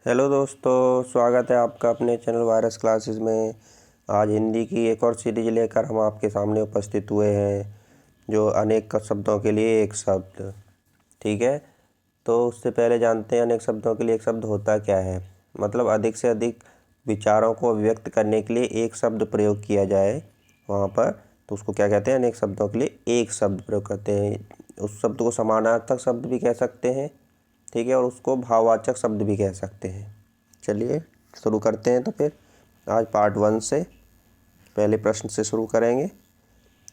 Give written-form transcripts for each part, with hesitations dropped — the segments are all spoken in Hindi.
हेलो दोस्तों, स्वागत है आपका अपने चैनल वायरस क्लासेस में। आज हिंदी की एक और सीरीज लेकर हम आपके सामने उपस्थित हुए हैं, जो अनेक शब्दों के लिए एक शब्द। ठीक है, तो उससे पहले जानते हैं अनेक शब्दों के लिए एक शब्द होता क्या है। मतलब अधिक से अधिक विचारों को व्यक्त करने के लिए एक शब्द प्रयोग किया जाए वहाँ पर, तो उसको क्या कहते हैं। अनेक शब्दों के लिए एक शब्द प्रयोग करते हैं। उस शब्द को समानार्थक शब्द भी कह सकते हैं, ठीक है, और उसको भाववाचक शब्द भी कह सकते हैं। चलिए शुरू करते हैं। तो फिर आज पार्ट 1 से पहले प्रश्न से शुरू करेंगे।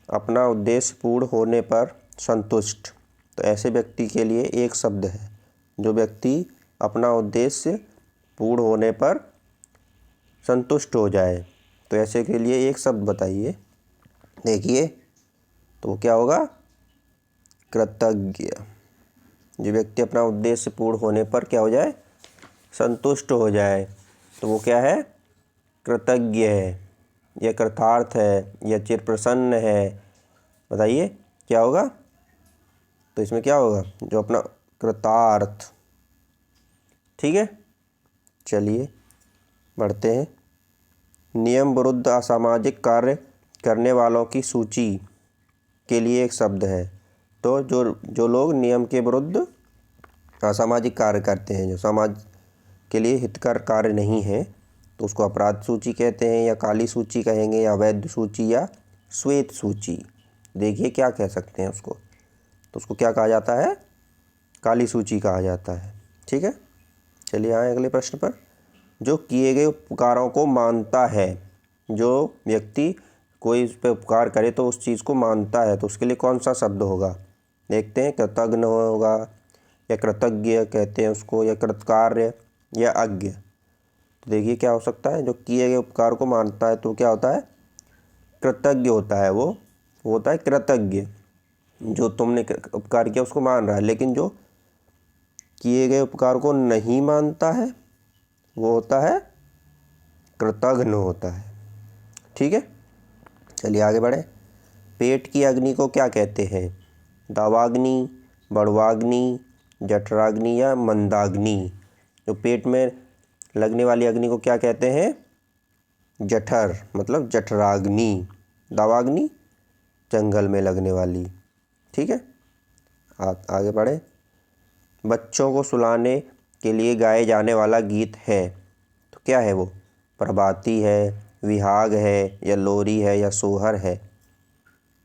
अपना उद्देश्य पूर्ण होने पर संतुष्ट। तो ऐसे व्यक्ति के लिए एक शब्द है। जो व्यक्ति अपना उद्देश्य पूर्ण होने पर संतुष्ट हो जाए, तो ऐसे के लिए एक शब्द बताइए। देखिए, तो वो क्या होगा? कृतज्ञ। जो व्यक्ति अपना उद्देश्य पूर्ण होने पर क्या हो जाए? संतुष्ट हो जाए, तो वो क्या है? कृतज्ञ है, या कृतार्थ है, या चिर प्रसन्न है। बताइए क्या होगा? तो इसमें क्या होगा? जो अपना कृतार्थ। ठीक है, चलिए बढ़ते हैं। नियम विरुद्ध असामाजिक कार्य करने वालों की सूची के लिए एक शब्द है। तो जो लोग नियम के विरुद्ध असामाजिक कार्य करते हैं, जो समाज के लिए हितकर कार्य नहीं है, तो उसको अपराध सूची कहते हैं, या काली सूची कहेंगे, या वैध सूची, या श्वेत सूची। देखिए क्या कह सकते हैं उसको। तो उसको क्या कहा जाता है? काली सूची कहा जाता है। ठीक है, चलिए आए अगले प्रश्न पर। जो किए गए उपकारों को मानता है। जो व्यक्ति कोई उस पर उपकार करे तो उस चीज़ को मानता है, तो उसके लिए कौन सा शब्द होगा? देखते हैं। कृतज्ञ होगा, या कृतज्ञ कहते हैं उसको, या कृतकार्य, या अज्ञ। तो देखिए क्या हो सकता है। जो किए गए उपकार को मानता है तो क्या होता है? कृतज्ञ होता है। वो होता है कृतज्ञ। जो तुमने उपकार किया उसको मान रहा है, लेकिन जो किए गए उपकार को नहीं मानता है वो होता है कृतघ्न होता है। ठीक है, चलिए आगे बढ़े। पेट की अग्नि को क्या कहते हैं? दावाग्नि, बड़वाग्नि, जठराग्नि, या मंदाग्नि। जो पेट में लगने वाली अग्नि को क्या कहते हैं? जठर, मतलब जठराग्नि। दावाग्नि जंगल में लगने वाली। ठीक है, आगे बढ़े। बच्चों को सुलाने के लिए गाए जाने वाला गीत है, तो क्या है वो? प्रभाती है, विहाग है, या लोरी है, या सोहर है।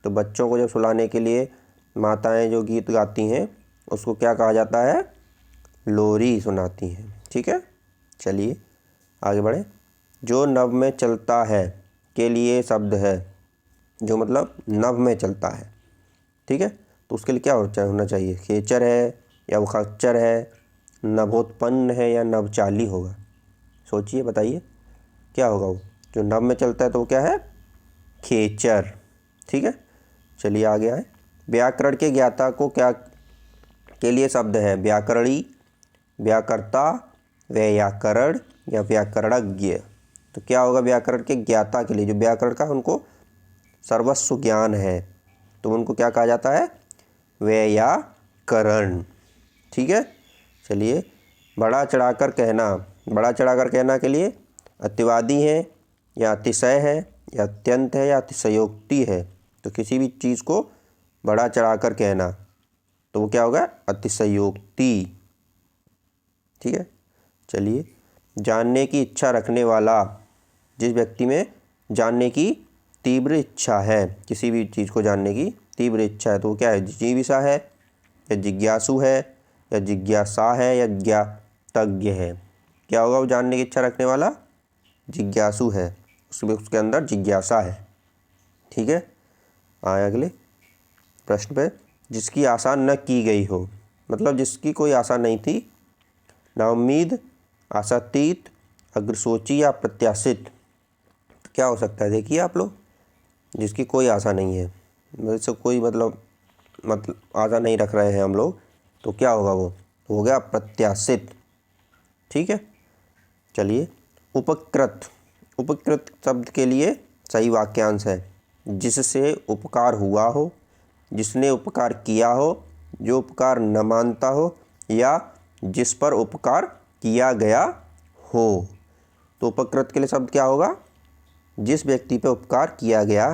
तो बच्चों को जब सुलाने के लिए माताएं जो गीत गाती हैं उसको क्या कहा जाता है? लोरी सुनाती हैं। ठीक है, चलिए आगे बढ़े। जो नभ में चलता है के लिए शब्द है। जो मतलब नभ में चलता है, ठीक है, तो उसके लिए क्या होना चाहिए? खेचर है, या वो खच्चर है, नभोत्पन्न है, या नभचाली होगा। सोचिए, बताइए क्या होगा वो। जो नभ में चलता है तो वो क्या है? खेचर। ठीक है, चलिए आगे आए। व्याकरण के ज्ञाता को क्या के लिए शब्द है? व्याकरणी, व्याकर्ता, व्याकरण, या व्याकरणज्ञ। तो क्या होगा व्याकरण के ज्ञाता के लिए? जो व्याकरण का उनको सर्वस्व ज्ञान है, तो उनको क्या कहा जाता है? व्याकरण। ठीक है, चलिए। बढ़ा चढ़ाकर कहना। बढ़ा चढ़ाकर कहना के लिए अतिवादी है, या अतिशय है, या अत्यंत है, या अतिशयोक्ति है। तो किसी भी चीज़ को बढ़ा चढ़ाकर कहना, तो वो क्या होगा? अतिशयोक्ति। ठीक है, चलिए। जानने की इच्छा रखने वाला। जिस व्यक्ति में जानने की तीव्र इच्छा है, किसी भी चीज़ को जानने की तीव्र इच्छा है, तो वो क्या है? जिजीविषा है, या जिज्ञासु है, या जिज्ञासा है, या ज्ञातज्ञ है। क्या होगा वो जानने की इच्छा रखने वाला? जिज्ञासु है, उसके अंदर जिज्ञासा है। ठीक है, आए अगले प्रश्न पे। जिसकी आशा न की गई हो, मतलब जिसकी कोई आशा नहीं थी। नाउम्मीद, आशातीत, अग्रसोची, या प्रत्याशित। क्या हो सकता है? देखिए आप लोग, जिसकी कोई आशा नहीं है, जैसे कोई मतलब आशा नहीं रख रहे हैं हम लोग, तो क्या होगा वो? हो गया प्रत्याशित। ठीक है, चलिए। उपकृत। उपकृत शब्द के लिए सही वाक्यांश है जिससे उपकार हुआ हो, जिसने उपकार किया हो, जो उपकार न मानता हो, या जिस पर उपकार किया गया हो। तो उपकृत के लिए शब्द क्या होगा? जिस व्यक्ति पे उपकार किया गया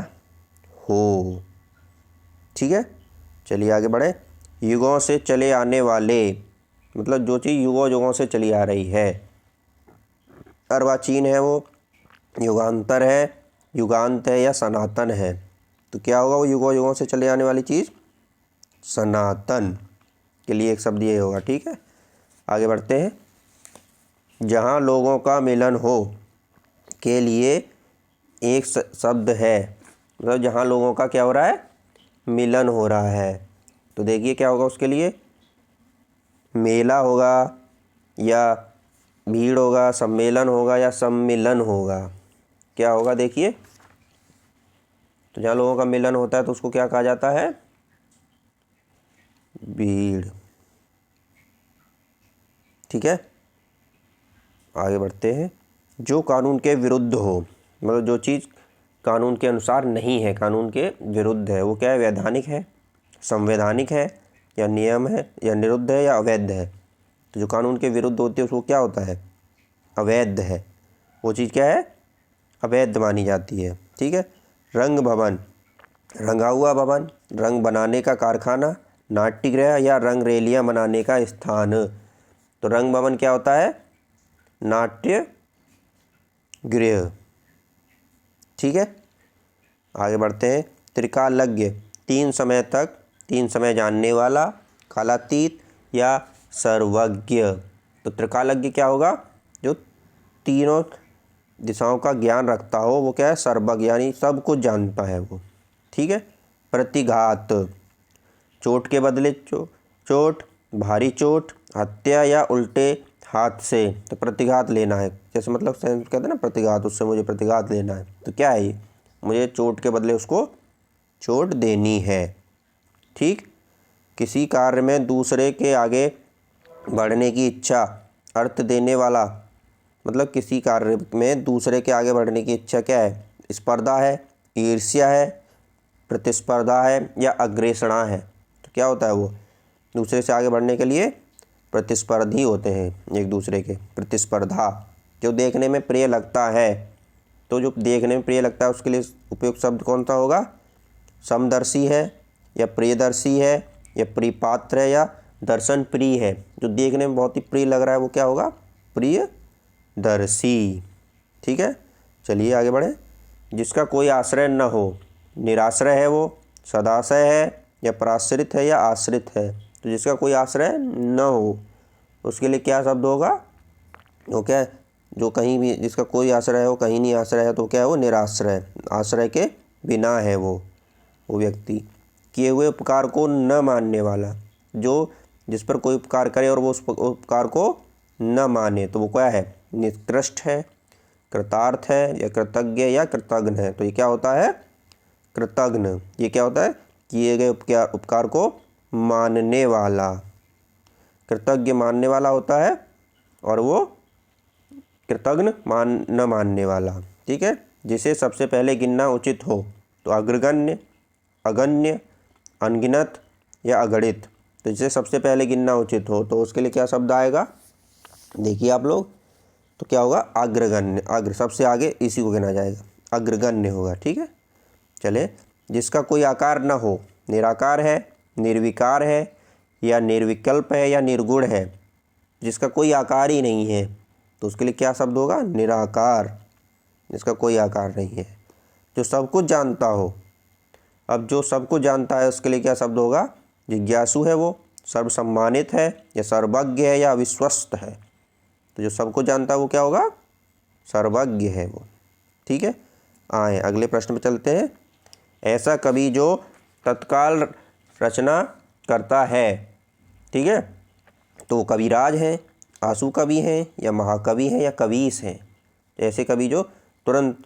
हो। ठीक है, चलिए आगे बढ़े। युगों से चले आने वाले, मतलब जो चीज़ युगों युगों से चली आ रही है। अर्वाचीन है वो, युगांतर है, युगांत है या सनातन है। तो क्या होगा वो युगों युगों से चले आने वाली चीज़? सनातन के लिए एक शब्द ये होगा। ठीक है, आगे बढ़ते हैं। जहाँ लोगों का मिलन हो के लिए एक शब्द है, मतलब जहाँ लोगों का क्या हो रहा है? मिलन हो रहा है। तो देखिए क्या होगा उसके लिए? मेला होगा या भीड़ होगा, सम्मेलन होगा या सम्मिलन होगा। क्या होगा देखिए? तो जहाँ लोगों का मिलन होता है तो उसको क्या कहा जाता है? भीड़। ठीक है, आगे बढ़ते हैं। जो कानून के विरुद्ध हो, मतलब जो चीज़ कानून के अनुसार नहीं है, कानून के विरुद्ध है, वो क्या है? वैधानिक है, संवैधानिक है या नियम है या निरुद्ध है या अवैध है। तो जो कानून के विरुद्ध होती है उसको क्या होता है? अवैध है। वो चीज़ क्या है? अवैध मानी जाती है। ठीक है, रंग भवन, रंगा हुआ भवन, रंग बनाने का कारखाना, नाट्यगृह या रंग रैलियाँ मनाने का स्थान। तो रंग भवन क्या होता है? नाट्य गृह। ठीक है, आगे बढ़ते हैं। त्रिकालज्ञ, 3 समय तक, 3 समय जानने वाला, कालातीत या सर्वज्ञ। तो त्रिकालज्ञ क्या होगा? जो तीनों दिशाओं का ज्ञान रखता हो, वो क्या है? सर्वज्ञ, यानी सब कुछ जानता है वो। ठीक है, प्रतिघात, चोट के बदले चोट, भारी चोट, हत्या या उल्टे हाथ से। तो प्रतिघात लेना है, जैसे मतलब कहते हैं ना प्रतिघात, उससे मुझे प्रतिघात लेना है। तो क्या है ये? मुझे चोट के बदले उसको चोट देनी है। ठीक, किसी कार्य में दूसरे के आगे बढ़ने की इच्छा, अर्थ देने वाला, मतलब किसी कार्य में दूसरे के आगे बढ़ने की इच्छा क्या है? स्पर्धा है, ईर्ष्या है, प्रतिस्पर्धा है या अग्रेषणा है। तो क्या होता है वो? दूसरे से आगे बढ़ने के लिए प्रतिस्पर्धी होते हैं एक दूसरे के, प्रतिस्पर्धा। जो देखने में प्रिय लगता है, तो जो देखने में प्रिय लगता है उसके लिए उपयुक्त शब्द कौन सा होगा? समदर्शी है या प्रियदर्शी है या प्रियपात्र है या दर्शन प्रिय है। जो देखने में बहुत ही प्रिय लग रहा है वो क्या होगा? प्रियदर्शी। ठीक है, चलिए आगे बढ़ें। जिसका कोई आश्रय न हो, निराश्रय है वो, सदाशय है या पराश्रित है या आश्रित है। तो जिसका कोई आश्रय न हो उसके लिए क्या शब्द होगा? वो क्या है? जो कहीं भी, जिसका कोई आश्रय हो, कहीं नहीं आश्रय है, तो क्या है वो? निराश्रय, आश्रय के बिना है वो व्यक्ति। किए हुए उपकार को न मानने वाला, जो जिस पर कोई उपकार करे और वो उस उपकार को न माने, तो वो क्या है? निकृष्ट है, कृतार्थ है या कृतज्ञ या कृतघ्न है। तो ये क्या होता है? कृतघ्न। ये क्या होता है? किए गए उपकार को मानने वाला। कृतज्ञ मानने वाला होता है और वो कृतघ्न न मानने वाला। ठीक है, जिसे सबसे पहले गिनना उचित हो, तो अग्रगण्य, अगण्य, अनगिनत या अगणित। तो जिसे सबसे पहले गिनना उचित हो तो उसके लिए क्या शब्द आएगा? देखिए आप लोग, तो क्या होगा? अग्रगण्य। अग्र, सबसे आगे इसी को गिना जाएगा, अग्रगण्य होगा। ठीक है, चले। जिसका कोई आकार न हो, निराकार है, निर्विकार है या निर्विकल्प है या निर्गुण है। जिसका कोई आकार ही नहीं है तो उसके लिए क्या शब्द होगा? निराकार, जिसका कोई आकार नहीं है। जो सब कुछ जानता हो, अब जो सब कुछ जानता है उसके लिए क्या शब्द होगा? जिज्ञासु है वो, सर्वसम्मानित है या सर्वज्ञ है या विश्वस्त है। तो जो सब कुछ जानता है वो क्या होगा? सर्वज्ञ है वो। ठीक है, आए अगले प्रश्न पे चलते हैं। ऐसा कवि जो तत्काल रचना करता है, ठीक है, तो कविराज हैं, आंसू कवि हैं या महाकवि हैं या कवीस हैं। ऐसे कवि जो तुरंत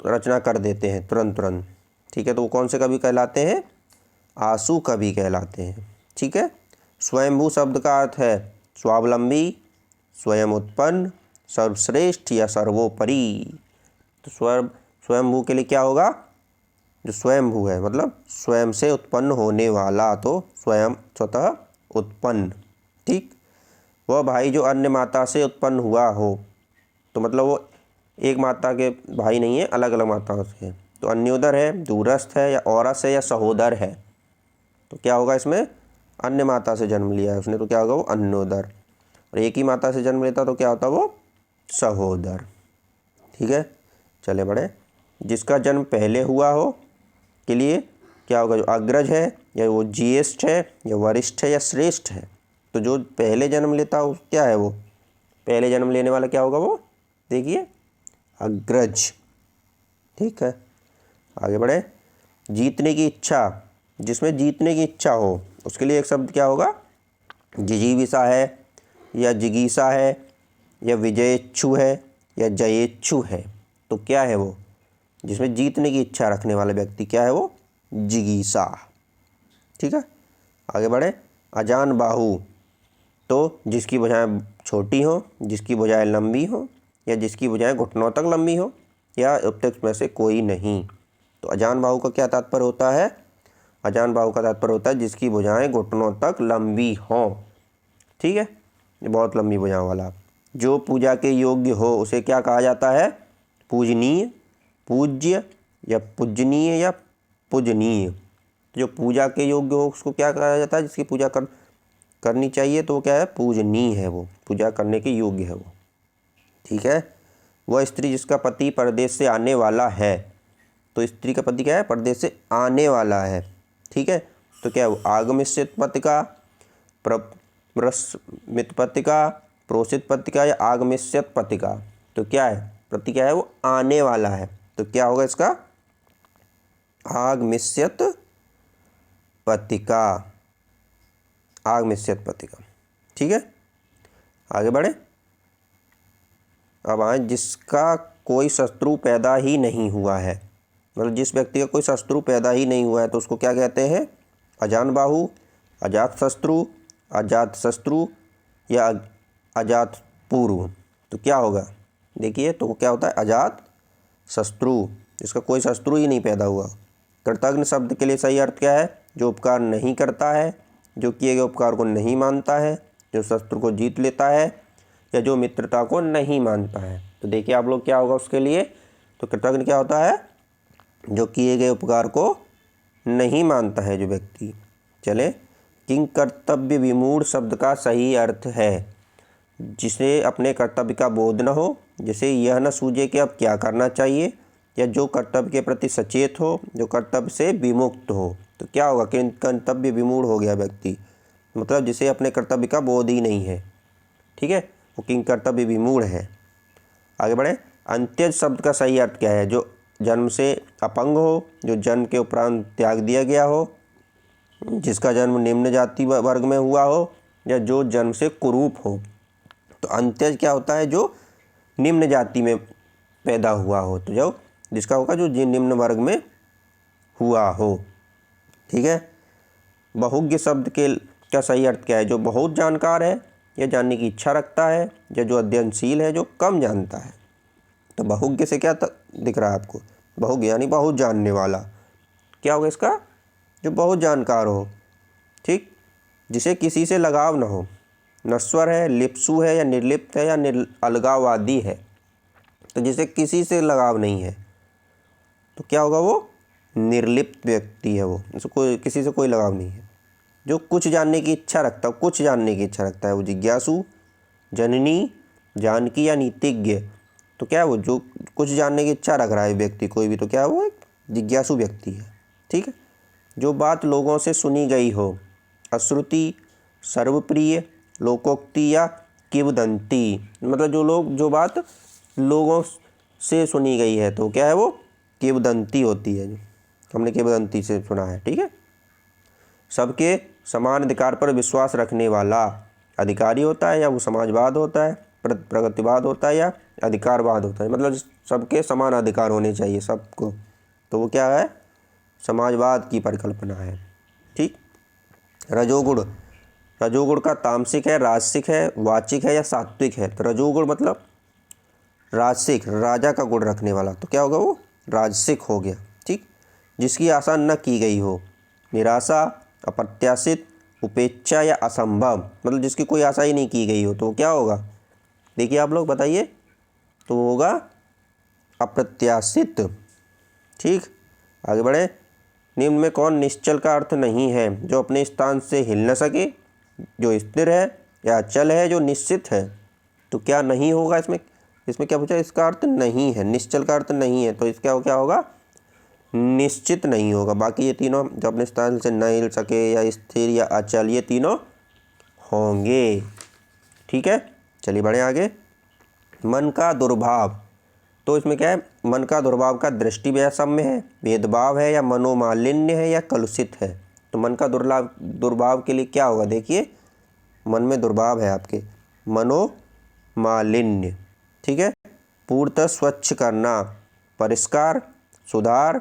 रचना कर देते हैं, तुरंत। ठीक है, तो वो कौन से कवि कहलाते हैं? आंसू कवि कहलाते हैं। ठीक है, स्वयंभू शब्द का अर्थ है स्वावलंबी, स्वयं उत्पन्न, सर्वश्रेष्ठ या सर्वोपरि। तो स्वयंभू के लिए क्या होगा? जो स्वयंभू है मतलब स्वयं से उत्पन्न होने वाला, तो स्वयं, स्वतः उत्पन्न। ठीक, वह भाई जो अन्य माता से उत्पन्न हुआ हो। तो मतलब वो एक माता के भाई नहीं है, अलग अलग माताओं से है। तो अन्योदर है, दूरस्थ है, या औरस है, या सहोदर है। तो क्या होगा इसमें, अन्य माता से जन्म लिया है उसने, तो क्या होगा वो अन्योदर। और एक ही माता से जन्म लेता तो क्या होता वो सहोदर। ठीक है, चले बड़े। जिसका जन्म पहले हुआ हो के लिए क्या होगा, जो अग्रज है, या वो ज्येष्ठ है, या वरिष्ठ है, या श्रेष्ठ है। तो जो पहले जन्म लेता हो क्या है, वो पहले जन्म लेने वाला क्या होगा वो, देखिए अग्रज। ठीक है, आगे बढ़े। जीतने की इच्छा, जिसमें जीतने की इच्छा हो उसके लिए एक शब्द क्या होगा, जिजीविषा है, या जिगीषा है, या विजयेच्छु है, या जयेच्छु है। तो क्या है वो, जिसमें जीतने की इच्छा रखने वाला व्यक्ति क्या है वो, जिगीषा। ठीक है, आगे बढ़े। अजान बाहु, तो जिसकी भुजाएं छोटी हो, जिसकी भुजाएं लंबी हो, या जिसकी भुजाएं घुटनों तक लंबी हो, या उपयुक्त में से कोई नहीं। तो अजान बाहु का क्या तात्पर्य होता है, अजान बाहु का तात्पर्य होता है जिसकी भुजाएं घुटनों तक लंबी हों। ठीक है, ये बहुत लंबी भुजाओं वाला। जो पूजा के योग्य हो उसे क्या कहा जाता है, पूजनीय, पूज्य, या पूजनीय, या पूजनीय। जो पूजा के योग्य हो उसको क्या कहा जाता है, जिसकी पूजा करनी चाहिए, तो वो क्या है, पूजनीय है, वो पूजा करने के योग्य है वो। ठीक है, वह स्त्री जिसका पति परदेश से आने वाला है। तो स्त्री का पति क्या है, परदेश से आने वाला है। ठीक है, तो क्या है वो, आगमिष्यत पतिका, प्रस्मित पतिका, प्रोषित पतिका, या आगमिष्यत पतिका। तो क्या है, पति क्या है वो आने वाला है। तो क्या होगा इसका, आगमिष्यत पतिका, आगमिष्यत पतिका। ठीक है, आगे बढ़े। अब आए, जिसका कोई शत्रु पैदा ही नहीं हुआ है। मतलब जिस व्यक्ति का कोई शत्रु पैदा ही नहीं हुआ है तो उसको क्या कहते हैं, अजान बाहु, अजात शत्रु, अजात शत्रु, या अजात पूर्व। तो क्या होगा, देखिए, तो क्या होता है अजात शत्रु, जिसका कोई शत्रु ही नहीं पैदा हुआ। कृतघ्न शब्द के लिए सही अर्थ क्या है, जो उपकार नहीं करता है, जो किए गए उपकार को नहीं मानता है, जो शत्रु को जीत लेता है, या जो मित्रता को नहीं मानता है। तो देखिए आप लोग क्या होगा उसके लिए, तो कृतघ्न क्या होता है, जो किए गए उपकार को नहीं मानता है जो व्यक्ति। चले, किंग कर्तव्य विमूढ़ शब्द का सही अर्थ है, जिसे अपने कर्तव्य का बोध न हो, जिसे यह न सूझे कि अब क्या करना चाहिए, या जो कर्तव्य के प्रति सचेत हो, जो कर्तव्य से विमुक्त हो। तो क्या होगा, कर्तव्य विमूढ़ हो गया व्यक्ति, मतलब जिसे अपने कर्तव्य का बोध ही नहीं है। ठीक है, वो किंग कर्तव्य विमूढ़ है। आगे बढ़े। अंत्यज शब्द का सही अर्थ क्या है, जो जन्म से अपंग हो, जो जन्म के उपरांत त्याग दिया गया हो, जिसका जन्म निम्न जाति वर्ग में हुआ हो, या जो जन्म से कुरूप हो। तो अंत्यज क्या होता है, जो निम्न जाति में पैदा हुआ हो, तो जो जिसका होगा जो निम्न वर्ग में हुआ हो। ठीक है, बहुज्ञ शब्द के का सही अर्थ क्या है, जो बहुत जानकार है, या जानने की इच्छा रखता है, या जो अध्ययनशील है, जो कम जानता है। तो बहुज्ञ से क्या दिख रहा है आपको, बहुज्ञ यानी बहुत जानने वाला। क्या होगा इसका, जो बहुत जानकार हो। ठीक, जिसे किसी से लगाव न हो, नश्वर है, लिप्सु है, या निर्लिप्त है, या अलगाववादी है। तो जिसे किसी से लगाव नहीं है तो क्या होगा, वो निर्लिप्त व्यक्ति है, वो उसको कोई किसी से कोई लगाव नहीं है। जो कुछ जानने की इच्छा रखता है, कुछ जानने की इच्छा रखता है, वो जिज्ञासु, जननी, जानकी, या नीतिज्ञ। तो क्या है वो, जो कुछ जानने की इच्छा रख रहा है व्यक्ति कोई भी, तो क्या है वो एक जिज्ञासु व्यक्ति है। ठीक है, जो बात लोगों से सुनी गई हो, अश्रुति, सर्वप्रिय, लोकोक्ति, या किंवदंती। मतलब जो बात लोगों से सुनी गई है तो क्या है वो किंवदंती होती है, जो हमने किंवदंती से सुना है। ठीक है, सबके समान अधिकार पर विश्वास रखने वाला अधिकारी होता है, या वो समाजवाद होता है, प्रगतिवाद होता है, या अधिकारवाद होता है। मतलब सबके समान अधिकार होने चाहिए सबको, तो वो क्या है, समाजवाद की परिकल्पना है। ठीक, रजोगुण, रजोगुण का तामसिक है, राजसिक है, वाचिक है, या सात्विक है। तो रजोगुण मतलब राजसिक, राजा का गुण रखने वाला, तो क्या होगा वो राजसिक हो गया। ठीक, जिसकी आशा न की गई हो, निराशा, अप्रत्याशित, उपेक्षा या असंभव, मतलब जिसकी कोई आशा ही नहीं की गई हो, तो वो क्या होगा? देखिए आप लोग बताइए, तो वो होगा अप्रत्याशित। ठीक, आगे बढ़े। निम्न में कौन निश्चल का अर्थ नहीं है? जो अपने स्थान से हिल न सके, जो स्थिर है, या अचल है, जो निश्चित है। तो क्या नहीं होगा इसमें? इसमें क्या पूछा? इसका अर्थ नहीं है, निश्चल का अर्थ नहीं है, तो इसका क्या होगा? निश्चित नहीं होगा। बाकी ये तीनों जो अपने स्थान से न हिल सके या स्थिर या अचल, ये तीनों होंगे। ठीक है, चलिए बढ़े आगे। मन का दुर्भाव, तो इसमें क्या है? मन का दुर्भाव का दृष्टि वैषम्य है, भेदभाव है, या मनोमालिन्य है, या कलुषित है। तो मन का दुर्भाव के लिए क्या होगा? देखिए, मन में दुर्भाव है आपके, मनोमालिन्य। ठीक है, पूर्णतः स्वच्छ करना, परिष्कार, सुधार,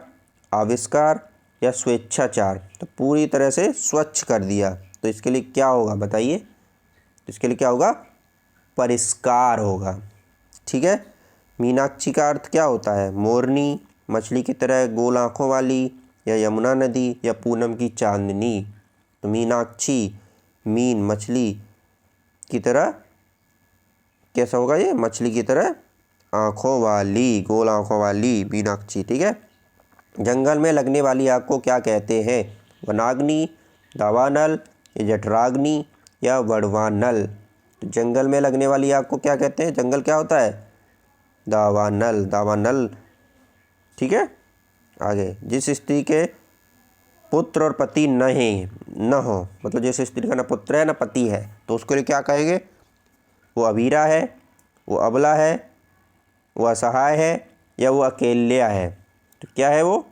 आविष्कार, या स्वेच्छाचार। तो पूरी तरह से स्वच्छ कर दिया, तो इसके लिए क्या होगा बताइए? इसके लिए क्या होगा? परिष्कार होगा। ठीक है, मीनाक्षी का अर्थ क्या होता है? मोरनी, मछली की तरह गोल आँखों वाली, या यमुना नदी, या पूनम की चांदनी। तो मीनाक्षी, मीन मछली की तरह, कैसा होगा ये? मछली की तरह आँखों वाली, गोल आँखों वाली मीनाक्षी। ठीक है, जंगल में लगने वाली आग को क्या कहते हैं? वनाग्नि, दावानल, या जठराग्नि, या वड़वानल। तो जंगल में लगने वाली आग को क्या कहते हैं? जंगल क्या होता है? दावानल, दावानल। ठीक है, आगे। जिस स्त्री के पुत्र और पति न हो, मतलब जिस स्त्री का न पुत्र है न पति है, तो उसके लिए क्या कहेंगे? वो अवीरा है, वो अबला है, वो असहाय है, या वो अकेल्या है। तो क्या है वो?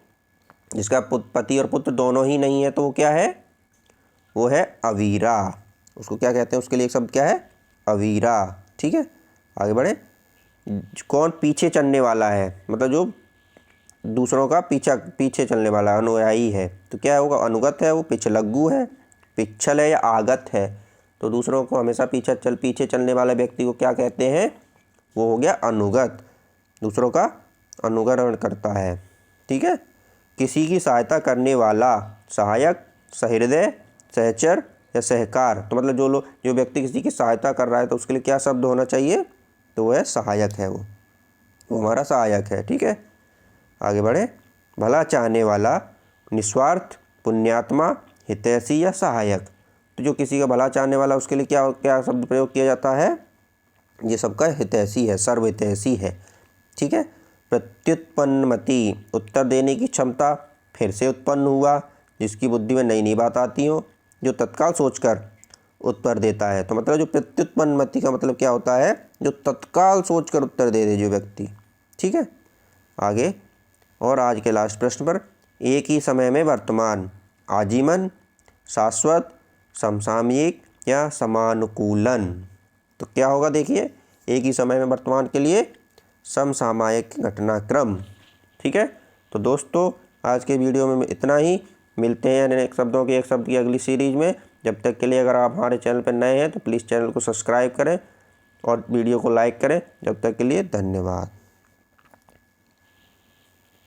जिसका पति और पुत्र दोनों ही नहीं है, तो वो क्या है? वो है अवीरा। उसको क्या कहते हैं? उसके लिए एक शब्द क्या है? अवीरा। ठीक है, आगे बढ़े। कौन पीछे चलने वाला है, मतलब जो दूसरों का पीछे चलने वाला अनुयायी है, तो क्या होगा? अनुगत है, वो पिछलग्गू है, पिछल है, या आगत है। तो दूसरों को हमेशा पीछे चलने वाले व्यक्ति को क्या कहते हैं? वो हो गया अनुगत, दूसरों का अनुकरण करता है। ठीक है, किसी की सहायता करने वाला, सहायक, सहृदय, सहचर, या सहकार। तो मतलब जो व्यक्ति किसी की सहायता कर रहा है, तो उसके लिए क्या शब्द होना चाहिए? तो वो है सहायक है, वो हमारा सहायक है। ठीक है, आगे बढ़े। भला चाहने वाला, निस्वार्थ, पुण्यात्मा, हितैषी, या सहायक। तो जो किसी का भला चाहने वाला, उसके लिए क्या क्या शब्द प्रयोग किया जाता है? ये सबका हितैषी है, सर्वहितैषी है। ठीक है, प्रत्युत्पन्नमति, उत्तर देने की क्षमता, फिर से उत्पन्न हुआ, जिसकी बुद्धि में नई नई बात आती हो, जो तत्काल सोचकर उत्तर देता है। तो मतलब जो प्रत्युत्पन्नमति का मतलब क्या होता है? जो तत्काल सोचकर उत्तर दे जो व्यक्ति। ठीक है, आगे। और आज के लास्ट प्रश्न पर, एक ही समय में वर्तमान, आजीवन, शाश्वत, समसामयिक, या समानुकूलन। तो क्या होगा? देखिए, एक ही समय में वर्तमान के लिए समसामयिक घटनाक्रम। ठीक है, तो दोस्तों आज के वीडियो में इतना ही। मिलते हैं एक शब्दों की एक शब्द की अगली सीरीज में। जब तक के लिए अगर आप हमारे चैनल पर नए हैं तो प्लीज़ चैनल को सब्सक्राइब करें और वीडियो को लाइक करें। जब तक के लिए धन्यवाद।